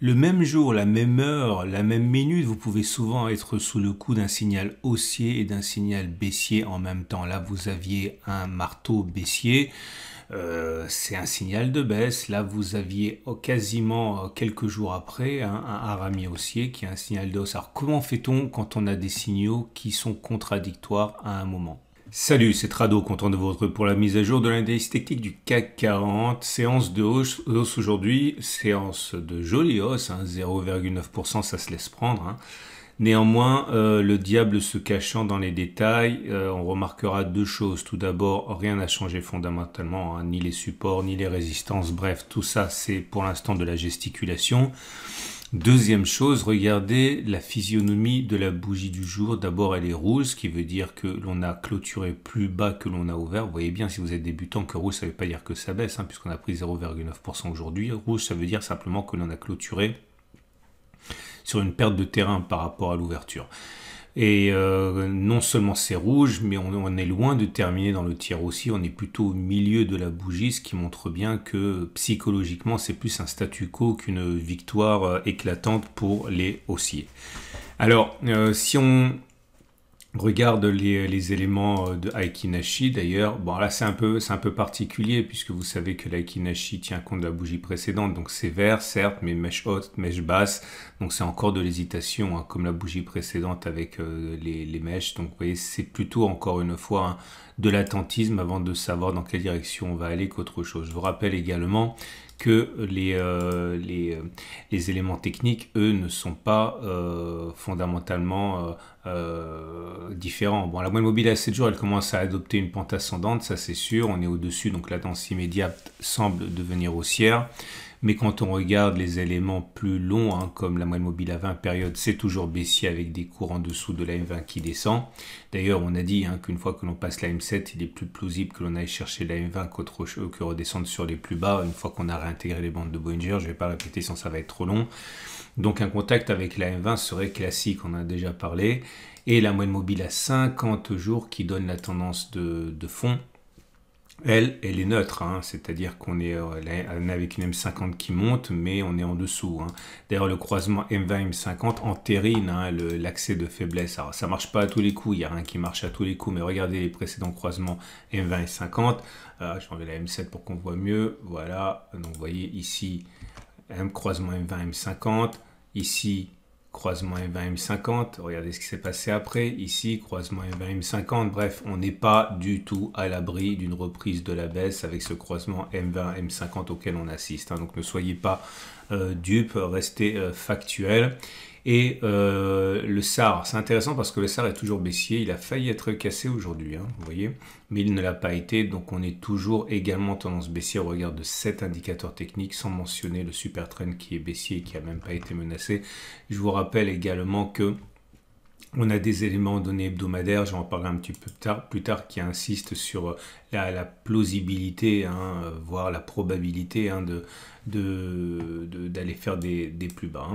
Le même jour, la même heure, la même minute, vous pouvez souvent être sous le coup d'un signal haussier et d'un signal baissier en même temps. Là, vous aviez un marteau baissier, c'est un signal de baisse. Là, vous aviez quasiment quelques jours après un harami haussier qui est un signal de hausse. Alors, comment fait-on quand on a des signaux qui sont contradictoires à un moment? Salut, c'est Trado, content de vous retrouver pour la mise à jour de l'indice technique du CAC 40. Séance de hausse aujourd'hui, séance de jolie hausse, 0,9%, ça se laisse prendre. Néanmoins, le diable se cachant dans les détails, on remarquera deux choses. Tout d'abord, rien n'a changé fondamentalement, ni les supports, ni les résistances. Bref, tout ça, c'est pour l'instant de la gesticulation. Deuxième chose, regardez la physionomie de la bougie du jour. D'abord, elle est rouge, ce qui veut dire que l'on a clôturé plus bas que l'on a ouvert. Vous voyez bien, si vous êtes débutant, que rouge, ça ne veut pas dire que ça baisse, puisqu'on a pris 0,9% aujourd'hui. Rouge, ça veut dire simplement que l'on a clôturé sur une perte de terrain par rapport à l'ouverture. Et non seulement c'est rouge, mais on est loin de terminer dans le tiers haussier, on est plutôt au milieu de la bougie, ce qui montre bien que psychologiquement c'est plus un statu quo qu'une victoire éclatante pour les haussiers. Alors, si on regarde les éléments de Aiki Nashi d'ailleurs, bon là c'est un peu particulier puisque vous savez que l'Aiki Nashi tient compte de la bougie précédente, donc c'est vert certes, mais mèche haute, mèche basse, donc c'est encore de l'hésitation, comme la bougie précédente avec les mèches, donc vous voyez c'est plutôt encore une fois de l'attentisme avant de savoir dans quelle direction on va aller qu'autre chose. Je vous rappelle également que les éléments techniques, eux, ne sont pas fondamentalement différents. Bon, la moyenne mobile à 7 jours, elle commence à adopter une pente ascendante, ça c'est sûr, on est au-dessus, donc la tendance immédiate semble devenir haussière. Mais quand on regarde les éléments plus longs, comme la moyenne mobile à 20 périodes, c'est toujours baissier avec des cours en dessous de la M20 qui descend. D'ailleurs, on a dit qu'une fois que l'on passe la M7, il est plus plausible que l'on aille chercher la M20 que redescendre sur les plus bas, une fois qu'on a réintégré les bandes de Bollinger. Je ne vais pas répéter sinon ça va être trop long. Donc un contact avec la M20 serait classique, on en a déjà parlé. Et la moyenne mobile à 50 jours qui donne la tendance de fond. Elle est neutre, c'est-à-dire qu'on est avec une M50 qui monte, mais on est en dessous. D'ailleurs, le croisement M20-M50 entérine l'accès de faiblesse. Alors, ça marche pas à tous les coups, il n'y a rien qui marche à tous les coups, mais regardez les précédents croisements M20 et 50. Je vais enlever la M7 pour qu'on voit mieux. Voilà, donc vous voyez ici, un croisement M20-M50, ici, croisement M20, M50, regardez ce qui s'est passé après, ici, croisement M20, M50, bref, on n'est pas du tout à l'abri d'une reprise de la baisse avec ce croisement M20, M50 auquel on assiste, donc ne soyez pas dupes, restez factuels. Et le SAR, c'est intéressant parce que le SAR est toujours baissier, il a failli être cassé aujourd'hui, vous voyez, mais il ne l'a pas été, donc on est toujours également tendance baissière au regard de 7 indicateurs techniques, sans mentionner le super trend qui est baissier et qui n'a même pas été menacé. Je vous rappelle également que on a des éléments de données hebdomadaires, j'en parlerai un petit peu plus tard qui insistent sur la plausibilité, voire la probabilité d'aller faire des plus bas.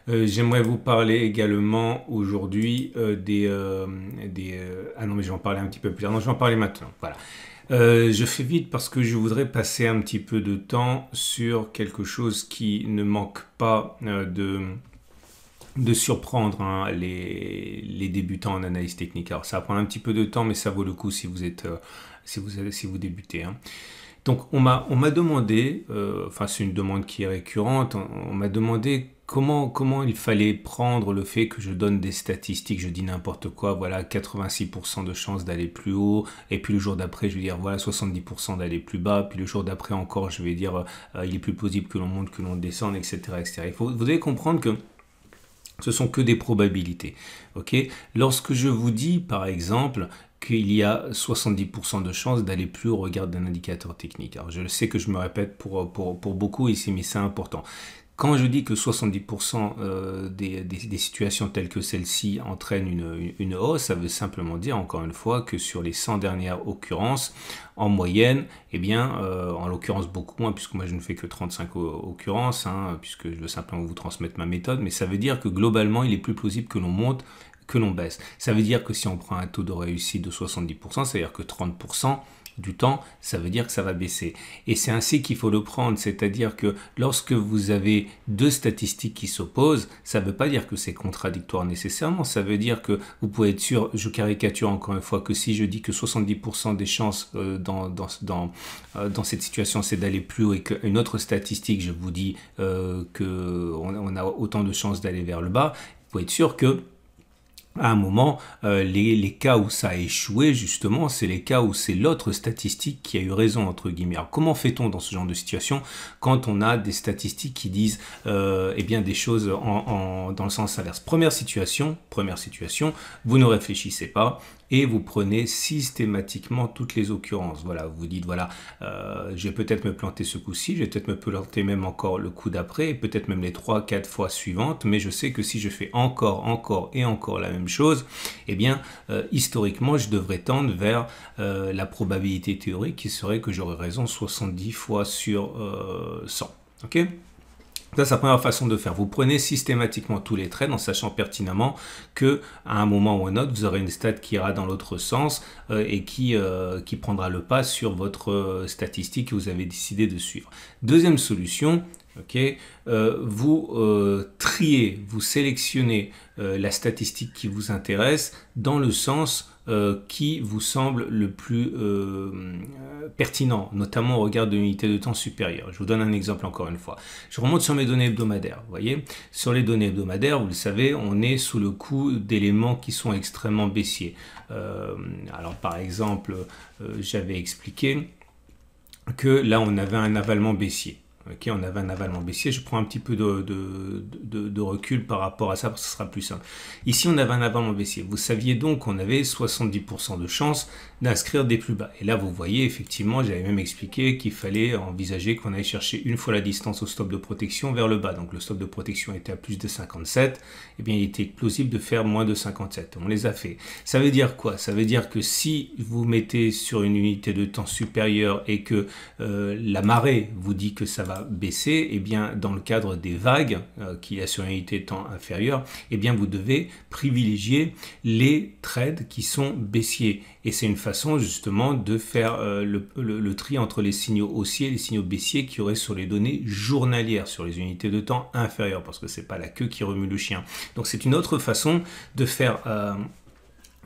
J'aimerais vous parler également aujourd'hui ah non, mais je vais en parler un petit peu plus tard. Non, je vais en parler maintenant. Voilà. Je fais vite parce que je voudrais passer un petit peu de temps sur quelque chose qui ne manque pas de surprendre les débutants en analyse technique. Alors ça va prendre un petit peu de temps, mais ça vaut le coup si vous débutez. Donc on m'a demandé, c'est une demande qui est récurrente, on m'a demandé comment il fallait prendre le fait que je donne des statistiques, je dis n'importe quoi, voilà 86% de chances d'aller plus haut, et puis le jour d'après je vais dire voilà 70% d'aller plus bas, puis le jour d'après encore je vais dire il est plus possible que l'on monte, que l'on descende, etc. etc. Vous devez comprendre que ce sont que des probabilités. Lorsque je vous dis, par exemple, qu'il y a 70% de chances d'aller plus haut au regard d'un indicateur technique. Alors, je sais que je me répète pour beaucoup ici, mais c'est important. Quand je dis que 70% des situations telles que celle-ci entraînent une hausse, ça veut simplement dire, encore une fois, que sur les 100 dernières occurrences, en moyenne, en l'occurrence beaucoup moins, puisque moi je ne fais que 35 occurrences, puisque je veux simplement vous transmettre ma méthode, mais ça veut dire que globalement, il est plus plausible que l'on monte que l'on baisse. Ça veut dire que si on prend un taux de réussite de 70%, c'est-à-dire que 30%, du temps, ça veut dire que ça va baisser. Et c'est ainsi qu'il faut le prendre, c'est-à-dire que lorsque vous avez deux statistiques qui s'opposent, ça ne veut pas dire que c'est contradictoire nécessairement, ça veut dire que vous pouvez être sûr, je caricature encore une fois, que si je dis que 70% des chances dans cette situation c'est d'aller plus haut et qu'une autre statistique, je vous dis qu'on a autant de chances d'aller vers le bas, vous pouvez être sûr que à un moment, les cas où ça a échoué, justement, c'est les cas où c'est l'autre statistique qui a eu raison, entre guillemets. Alors, comment fait-on dans ce genre de situation quand on a des statistiques qui disent eh bien, des choses dans le sens inverse? Première situation, vous ne réfléchissez pas et vous prenez systématiquement toutes les occurrences. Voilà, vous vous dites, voilà, je vais peut-être me planter ce coup-ci, je vais peut-être me planter même encore le coup d'après, et peut-être même les 3-4 fois suivantes, mais je sais que si je fais encore et encore la même chose, eh bien, historiquement, je devrais tendre vers la probabilité théorique qui serait que j'aurais raison 70 fois sur 100. Ok ? Ça, c'est la première façon de faire. Vous prenez systématiquement tous les trades en sachant pertinemment que à un moment ou un autre, vous aurez une stat qui ira dans l'autre sens et qui prendra le pas sur votre statistique que vous avez décidé de suivre. Deuxième solution, vous triez, vous sélectionnez la statistique qui vous intéresse dans le sens qui vous semble le plus pertinent, notamment au regard de l'unité de temps supérieure. Je vous donne un exemple encore une fois. Je remonte sur mes données hebdomadaires. Vous voyez, sur les données hebdomadaires, vous le savez, on est sous le coup d'éléments qui sont extrêmement baissiers. Alors par exemple, j'avais expliqué que là on avait un avalement baissier. Ok, on avait un avalement baissier. Je prends un petit peu de recul par rapport à ça parce que ce sera plus simple. Ici, on avait un avalement baissier. Vous saviez donc qu'on avait 70% de chances d'inscrire des plus bas. Et là, vous voyez, effectivement, j'avais même expliqué qu'il fallait envisager qu'on allait chercher une fois la distance au stop de protection vers le bas. Donc, le stop de protection était à plus de 57. Eh bien, il était plausible de faire moins de 57. On les a fait. Ça veut dire quoi? Ça veut dire que si vous mettez sur une unité de temps supérieure et que la marée vous dit que ça va baisser, eh bien, dans le cadre des vagues qu'il y a sur une unité de temps inférieure, eh bien, vous devez privilégier les trades qui sont baissiers. Et c'est une façon justement de faire le tri entre les signaux haussiers et les signaux baissiers qu'il y aurait sur les données journalières, sur les unités de temps inférieures, parce que c'est pas la queue qui remue le chien. Donc c'est une autre façon de faire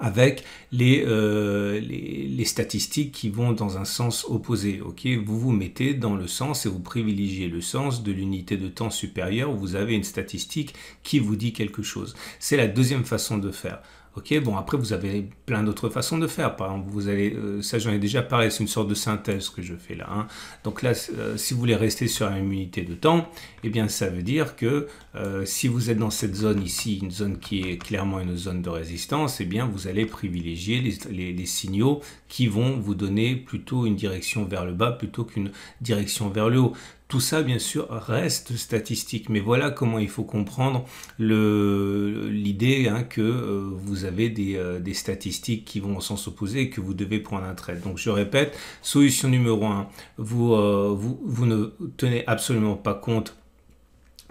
avec les statistiques qui vont dans un sens opposé. Okay, vous vous mettez dans le sens et vous privilégiez le sens de l'unité de temps supérieure où vous avez une statistique qui vous dit quelque chose. C'est la deuxième façon de faire. Ok, bon, après vous avez plein d'autres façons de faire. Par exemple, vous allez, ça j'en ai déjà parlé, c'est une sorte de synthèse que je fais là. Hein. Donc là, si vous voulez rester sur une unité de temps, eh bien ça veut dire que si vous êtes dans cette zone ici, une zone qui est clairement une zone de résistance, eh bien vous allez privilégier les signaux qui vont vous donner plutôt une direction vers le bas plutôt qu'une direction vers le haut. Tout ça, bien sûr, reste statistique, mais voilà comment il faut comprendre l'idée hein, que vous avez des statistiques qui vont au sens opposé et que vous devez prendre un trade. Donc, je répète, solution numéro 1, vous ne tenez absolument pas compte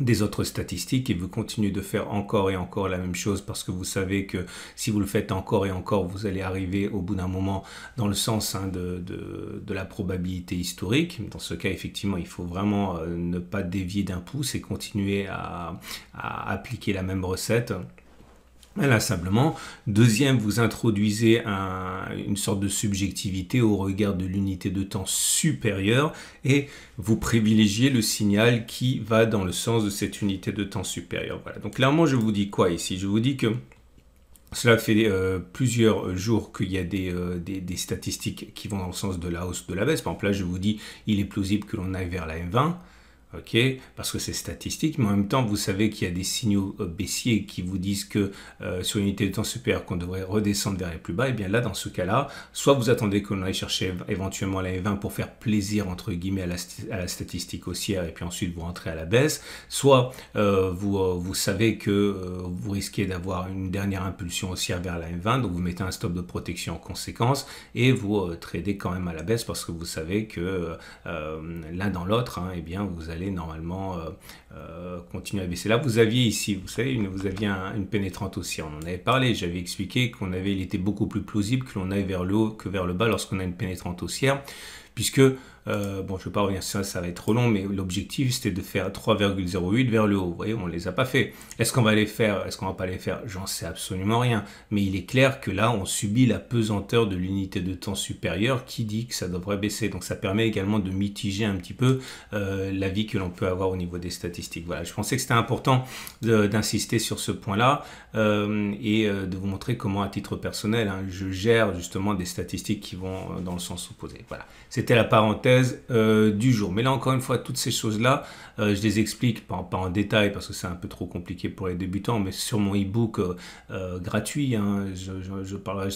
des autres statistiques et vous continuez de faire encore et encore la même chose parce que vous savez que si vous le faites encore et encore, vous allez arriver au bout d'un moment dans le sens hein, de la probabilité historique. Dans ce cas, effectivement, il faut vraiment ne pas dévier d'un pouce et continuer à appliquer la même recette. Inlassablement. Deuxième, vous introduisez une sorte de subjectivité au regard de l'unité de temps supérieure et vous privilégiez le signal qui va dans le sens de cette unité de temps supérieure. Voilà. Donc clairement, je vous dis quoi ici? Je vous dis que cela fait plusieurs jours qu'il y a des statistiques qui vont dans le sens de la hausse ou de la baisse. Par exemple, là, je vous dis, il est plausible que l'on aille vers la M20. Ok, parce que c'est statistique, mais en même temps, vous savez qu'il y a des signaux baissiers qui vous disent que sur une unité de temps supérieure, qu'on devrait redescendre vers les plus bas. Et bien là, dans ce cas-là, soit vous attendez qu'on aille chercher éventuellement la M20 pour faire plaisir, entre guillemets, à la statistique haussière, et puis ensuite vous rentrez à la baisse, soit vous savez que vous risquez d'avoir une dernière impulsion haussière vers la M20, donc vous mettez un stop de protection en conséquence, et vous tradez quand même à la baisse, parce que vous savez que l'un dans l'autre, hein, eh bien, vous allez normalement continue à baisser. Là, vous aviez ici, vous savez, vous aviez une pénétrante haussière. On en avait parlé, j'avais expliqué il était beaucoup plus plausible que l'on aille vers le haut que vers le bas lorsqu'on a une pénétrante haussière, puisque, bon, je ne vais pas revenir sur ça, ça va être trop long, mais l'objectif, c'était de faire 3,08 vers le haut. Vous voyez, on ne les a pas fait. Est-ce qu'on va les faire? Est-ce qu'on ne va pas les faire? J'en sais absolument rien. Mais il est clair que là, on subit la pesanteur de l'unité de temps supérieure qui dit que ça devrait baisser. Donc, ça permet également de mitiger un petit peu l'avis que l'on peut avoir au niveau des statistiques. Voilà, je pensais que c'était important d'insister sur ce point-là et de vous montrer comment, à titre personnel, je gère justement des statistiques qui vont dans le sens opposé. Voilà, c'était la parenthèse du jour. Mais là, encore une fois, toutes ces choses-là, je les explique pas en détail parce que c'est un peu trop compliqué pour les débutants, mais sur mon e-book gratuit, je parlerai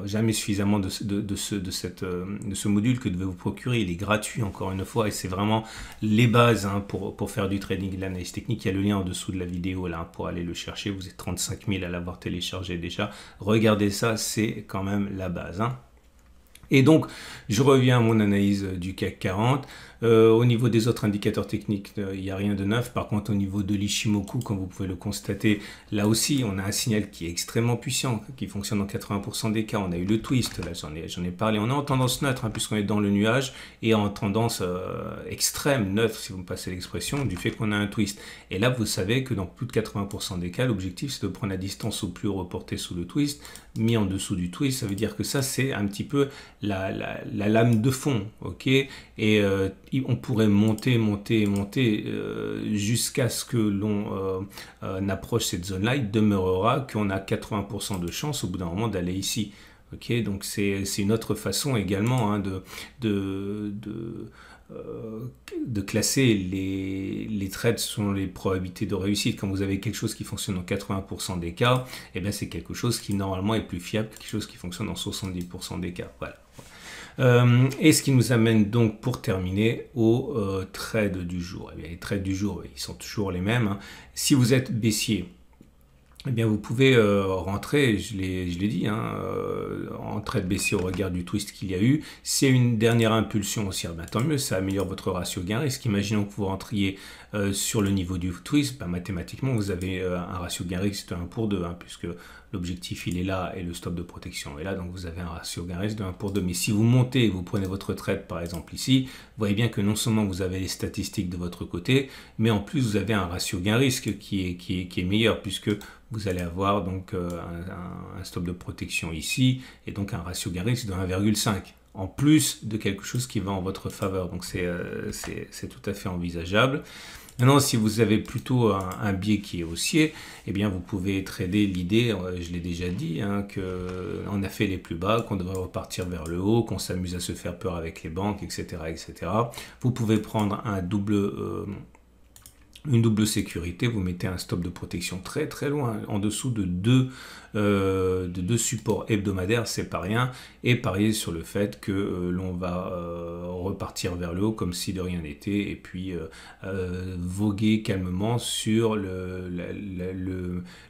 jamais suffisamment de ce module que devez vous procurer. Il est gratuit, encore une fois, et c'est vraiment les bases pour faire du trading et de l'analyse technique. Il y a le lien en dessous de la vidéo là pour aller le chercher. Vous êtes 35 000 à l'avoir téléchargé déjà. Regardez ça, c'est quand même la base. Et donc, je reviens à mon analyse du CAC 40. Au niveau des autres indicateurs techniques, il n'y a rien de neuf. Par contre, au niveau de l'Ishimoku, comme vous pouvez le constater, là aussi, on a un signal qui est extrêmement puissant, qui fonctionne dans 80% des cas. On a eu le twist, là, j'en ai parlé. On est en tendance neutre, puisqu'on est dans le nuage, et en tendance extrême, neutre, si vous me passez l'expression, du fait qu'on a un twist. Et là, vous savez que dans plus de 80% des cas, l'objectif, c'est de prendre la distance au plus haut reporté sous le twist, mis en dessous du twist. Ça veut dire que ça, c'est un petit peu la lame de fond, ok? Et on pourrait monter jusqu'à ce que l'on approche cette zone-là. Il demeurera qu'on a 80% de chance au bout d'un moment d'aller ici. Ok, donc c'est une autre façon également de classer les trades selon les probabilités de réussite. Quand vous avez quelque chose qui fonctionne dans 80% des cas, eh bien c'est quelque chose qui normalement est plus fiable que quelque chose qui fonctionne dans 70% des cas. Voilà. Et ce qui nous amène donc pour terminer aux trades du jour. Eh bien, les trades du jour, ils sont toujours les mêmes. Si vous êtes baissier, eh bien, vous pouvez rentrer, je l'ai dit, en trade baissier au regard du twist qu'il y a eu. C'est une dernière impulsion haussière, ben, tant mieux, ça améliore votre ratio gain-risque. Imaginons que vous rentriez sur le niveau du twist, ben, mathématiquement, vous avez un ratio gain-risque de 1 pour 2, puisque l'objectif il est là et le stop de protection est là, donc vous avez un ratio gain-risque de 1 pour 2. Mais si vous montez et vous prenez votre trade par exemple ici, vous voyez bien que non seulement vous avez les statistiques de votre côté, mais en plus vous avez un ratio gain-risque qui est meilleur, puisque vous allez avoir donc un stop de protection ici et donc un ratio gain-risque de 1,5 en plus de quelque chose qui va en votre faveur. Donc c'est tout à fait envisageable. Maintenant, si vous avez plutôt un biais qui est haussier, eh bien, vous pouvez trader l'idée, je l'ai déjà dit, qu'on a fait les plus bas, qu'on devrait repartir vers le haut, qu'on s'amuse à se faire peur avec les banques, etc., etc. Vous pouvez prendre une double sécurité, vous mettez un stop de protection très très loin, en dessous de deux supports hebdomadaires, c'est pas rien, et parier sur le fait que l'on va repartir vers le haut comme si de rien n'était, et puis voguer calmement sur le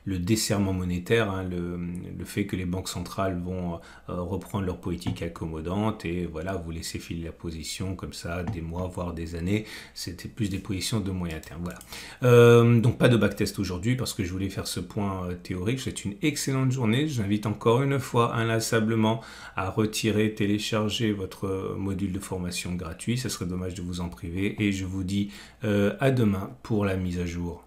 desserrement monétaire, le fait que les banques centrales vont reprendre leur politique accommodante, et voilà, vous laissez filer la position comme ça, des mois, voire des années. C'était plus des positions de moyen terme. Voilà. Donc pas de backtest aujourd'hui parce que je voulais faire ce point théorique. C'est une excellente journée. Je vous invite encore une fois inlassablement à télécharger votre module de formation gratuit. Ce serait dommage de vous en priver, et je vous dis à demain pour la mise à jour.